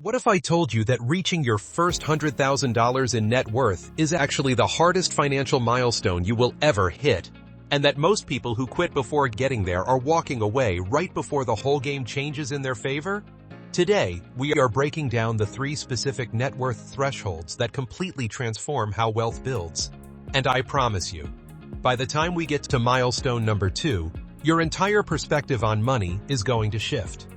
What if I told you that reaching your first $100,000 in net worth is actually the hardest financial milestone you will ever hit? And that most people who quit before getting there are walking away right before the whole game changes in their favor? Today, we are breaking down the 3 specific net worth thresholds that completely transform how wealth builds. And I promise you, by the time we get to milestone number 2, your entire perspective on money is going to shift.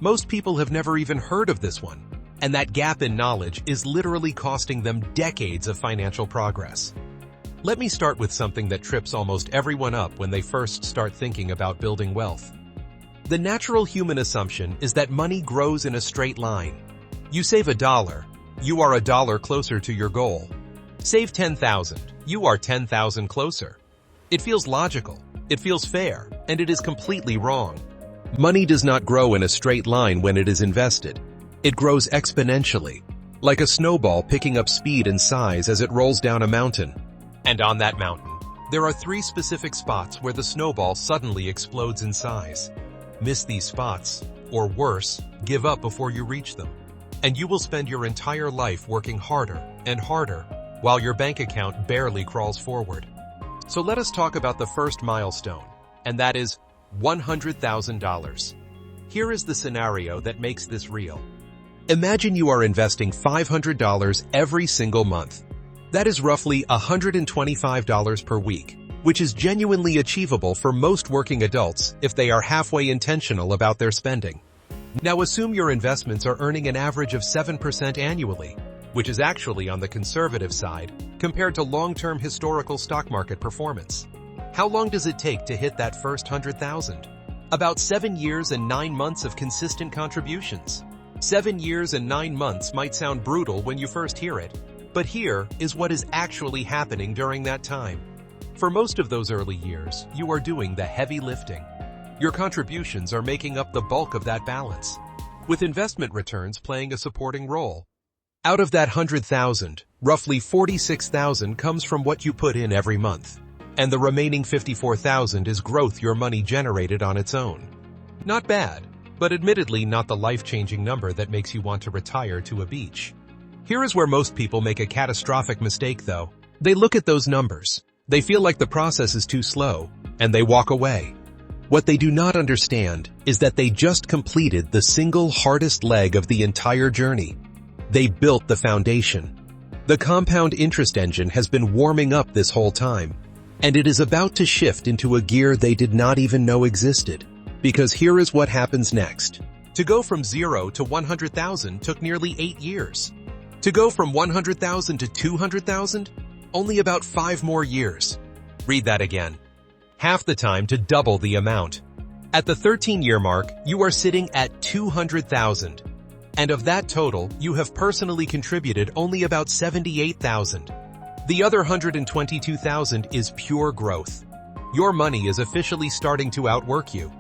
Most people have never even heard of this one, and that gap in knowledge is literally costing them decades of financial progress. Let me start with something that trips almost everyone up when they first start thinking about building wealth. The natural human assumption is that money grows in a straight line. You save $1, you are $1 closer to your goal. Save 10,000, you are 10,000 closer. It feels logical, it feels fair, and it is completely wrong. Money does not grow in a straight line when it is invested. It grows exponentially, like a snowball picking up speed and size as it rolls down a mountain. And on that mountain, there are 3 specific spots where the snowball suddenly explodes in size. Miss these spots, or worse, give up before you reach them. And you will spend your entire life working harder and harder while your bank account barely crawls forward. So let us talk about the first milestone, and that is $100,000. Here is the scenario that makes this real. Imagine you are investing $500 every single month. That is roughly $125 per week, which is genuinely achievable for most working adults if they are halfway intentional about their spending. Now assume your investments are earning an average of 7% annually, which is actually on the conservative side compared to long-term historical stock market performance. How long does it take to hit that first 100,000? About 7 years and 9 months of consistent contributions. 7 years and 9 months might sound brutal when you first hear it, but here is what is actually happening during that time. For most of those early years, you are doing the heavy lifting. Your contributions are making up the bulk of that balance, with investment returns playing a supporting role. Out of that 100,000, roughly 46,000 comes from what you put in every month, and the remaining 54,000 is growth your money generated on its own. Not bad, but admittedly not the life-changing number that makes you want to retire to a beach. Here is where most people make a catastrophic mistake though. They look at those numbers, they feel like the process is too slow, and they walk away. What they do not understand is that they just completed the single hardest leg of the entire journey. They built the foundation. The compound interest engine has been warming up this whole time, and it is about to shift into a gear they did not even know existed. Because here is what happens next. To go from 0 to 100,000 took nearly 8 years. To go from 100,000 to 200,000, only about 5 more years. Read that again. Half the time to double the amount. At the 13-year mark, you are sitting at 200,000. And of that total, you have personally contributed only about 78,000. The other 122,000 is pure growth. Your money is officially starting to outwork you.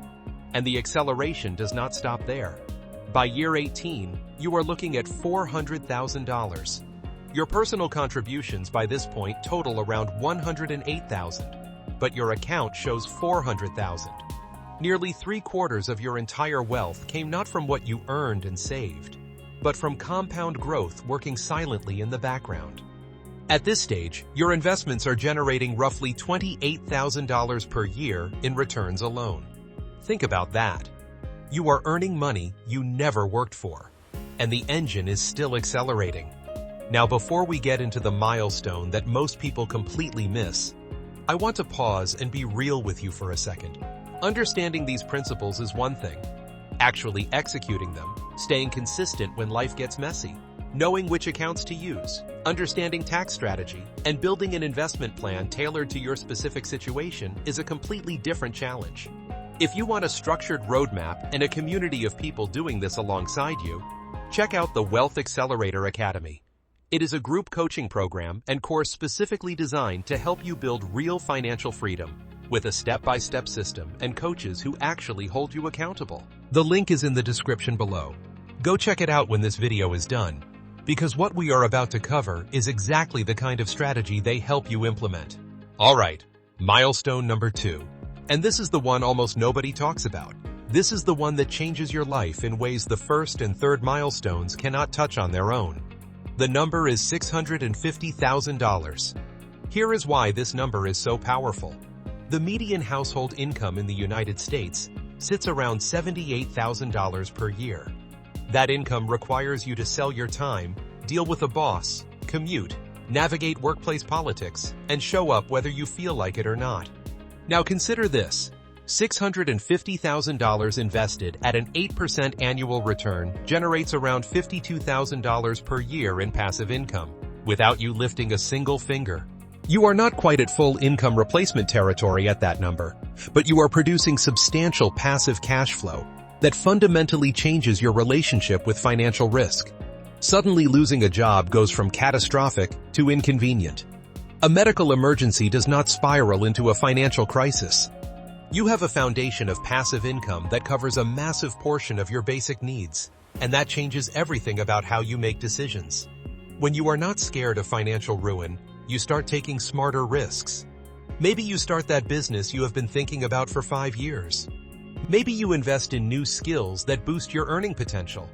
And the acceleration does not stop there. By year 18, you are looking at $400,000. Your personal contributions by this point total around 108,000, but your account shows 400,000. Nearly 3/4 of your entire wealth came not from what you earned and saved, but from compound growth working silently in the background. At this stage, your investments are generating roughly $28,000 per year in returns alone. Think about that. You are earning money you never worked for, and the engine is still accelerating. Now, before we get into the milestone that most people completely miss, I want to pause and be real with you for a second. Understanding these principles is one thing. Actually executing them, staying consistent when life gets messy, knowing which accounts to use, understanding tax strategy, and building an investment plan tailored to your specific situation is a completely different challenge. If you want a structured roadmap and a community of people doing this alongside you, check out the Wealth Accelerator Academy. It is a group coaching program and course specifically designed to help you build real financial freedom with a step-by-step system and coaches who actually hold you accountable. The link is in the description below. Go check it out when this video is done, because what we are about to cover is exactly the kind of strategy they help you implement. All right, milestone number 2. And this is the one almost nobody talks about. This is the one that changes your life in ways the first and third milestones cannot touch on their own. The number is $650,000. Here is why this number is so powerful. The median household income in the United States sits around $78,000 per year. That income requires you to sell your time, deal with a boss, commute, navigate workplace politics, and show up whether you feel like it or not. Now consider this. $650,000 invested at an 8% annual return generates around $52,000 per year in passive income, without you lifting a single finger. You are not quite at full income replacement territory at that number, but you are producing substantial passive cash flow that fundamentally changes your relationship with financial risk. Suddenly losing a job goes from catastrophic to inconvenient. A medical emergency does not spiral into a financial crisis. You have a foundation of passive income that covers a massive portion of your basic needs, and that changes everything about how you make decisions. When you are not scared of financial ruin, you start taking smarter risks. Maybe you start that business you have been thinking about for 5 years. Maybe you invest in new skills that boost your earning potential.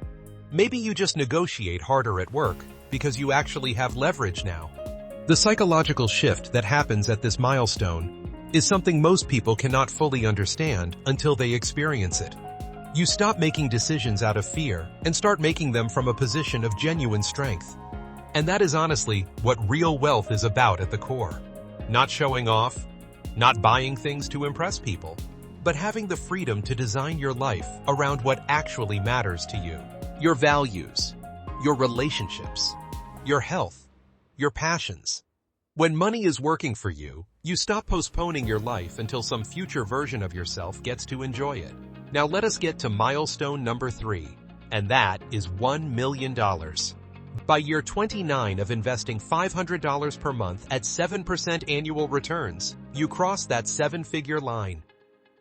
Maybe you just negotiate harder at work because you actually have leverage now. The psychological shift that happens at this milestone is something most people cannot fully understand until they experience it. You stop making decisions out of fear and start making them from a position of genuine strength. And that is honestly what real wealth is about at the core. Not showing off, not buying things to impress people, but having the freedom to design your life around what actually matters to you. Your values, your relationships, your health, your passions. When money is working for you, you stop postponing your life until some future version of yourself gets to enjoy it. Now let us get to milestone number 3, and that is $1 million. By year 29 of investing $500 per month at 7% annual returns, you cross that 7-figure line.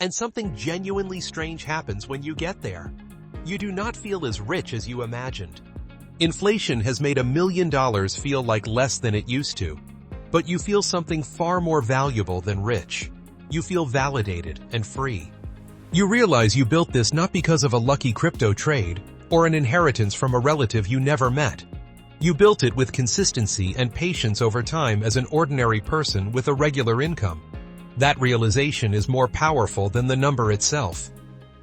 And something genuinely strange happens when you get there. You do not feel as rich as you imagined. Inflation has made $1 million feel like less than it used to. But you feel something far more valuable than rich. You feel validated and free. You realize you built this not because of a lucky crypto trade or an inheritance from a relative you never met. You built it with consistency and patience over time as an ordinary person with a regular income. That realization is more powerful than the number itself.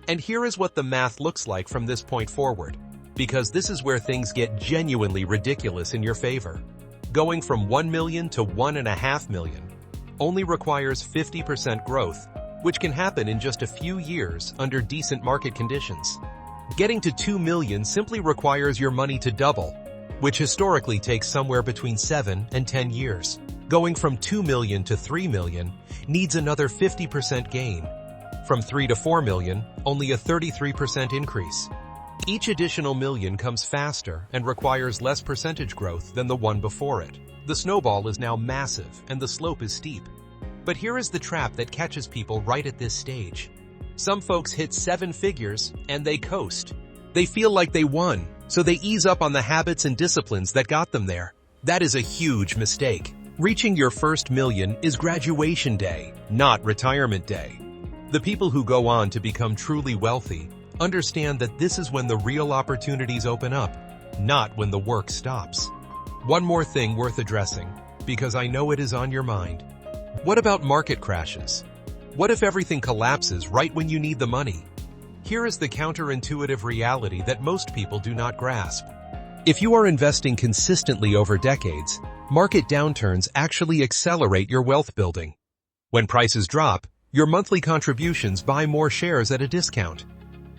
And here is what the math looks like from this point forward, because this is where things get genuinely ridiculous in your favor. Going from 1 million to 1.5 million only requires 50% growth, which can happen in just a few years under decent market conditions. Getting to 2 million simply requires your money to double, which historically takes somewhere between 7 and 10 years. Going from 2 million to 3 million needs another 50% gain. From 3 to 4 million, only a 33% increase. Each additional million comes faster and requires less percentage growth than the one before it. The snowball is now massive and the slope is steep. But here is the trap that catches people right at this stage. Some folks hit 7 figures and they coast. They feel like they won, so they ease up on the habits and disciplines that got them there. That is a huge mistake. Reaching your first million is graduation day, not retirement day. The people who go on to become truly wealthy understand that this is when the real opportunities open up, not when the work stops. One more thing worth addressing, because I know it is on your mind. What about market crashes? What if everything collapses right when you need the money? Here is the counterintuitive reality that most people do not grasp. If you are investing consistently over decades, market downturns actually accelerate your wealth building. When prices drop, your monthly contributions buy more shares at a discount.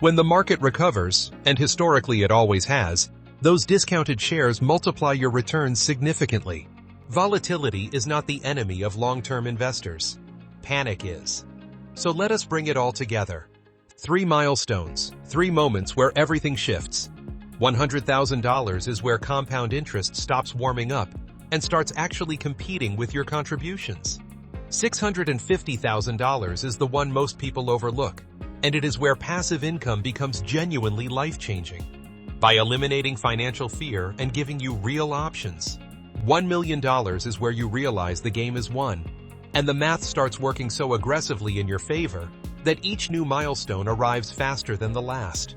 When the market recovers, and historically it always has, those discounted shares multiply your returns significantly. Volatility is not the enemy of long-term investors. Panic is. So let us bring it all together. 3 milestones, 3 moments where everything shifts. $100,000 is where compound interest stops warming up and starts actually competing with your contributions. $650,000 is the one most people overlook, and it is where passive income becomes genuinely life-changing. By eliminating financial fear and giving you real options. $1 million is where you realize the game is won, and the math starts working so aggressively in your favor that each new milestone arrives faster than the last.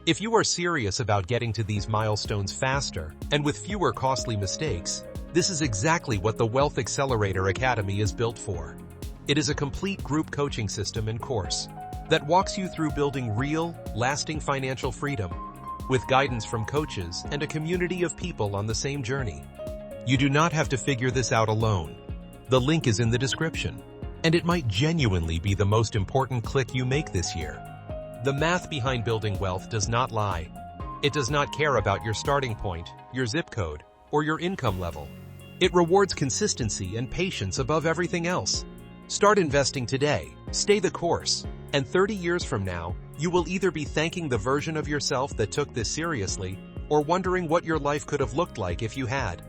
If you are serious about getting to these milestones faster and with fewer costly mistakes, this is exactly what the Wealth Accelerator Academy is built for. It is a complete group coaching system and course that walks you through building real, lasting financial freedom with guidance from coaches and a community of people on the same journey. You do not have to figure this out alone. The link is in the description, and it might genuinely be the most important click you make this year. The math behind building wealth does not lie. It does not care about your starting point, your zip code, or your income level. It rewards consistency and patience above everything else. Start investing today, stay the course, and 30 years from now, you will either be thanking the version of yourself that took this seriously or wondering what your life could have looked like if you had.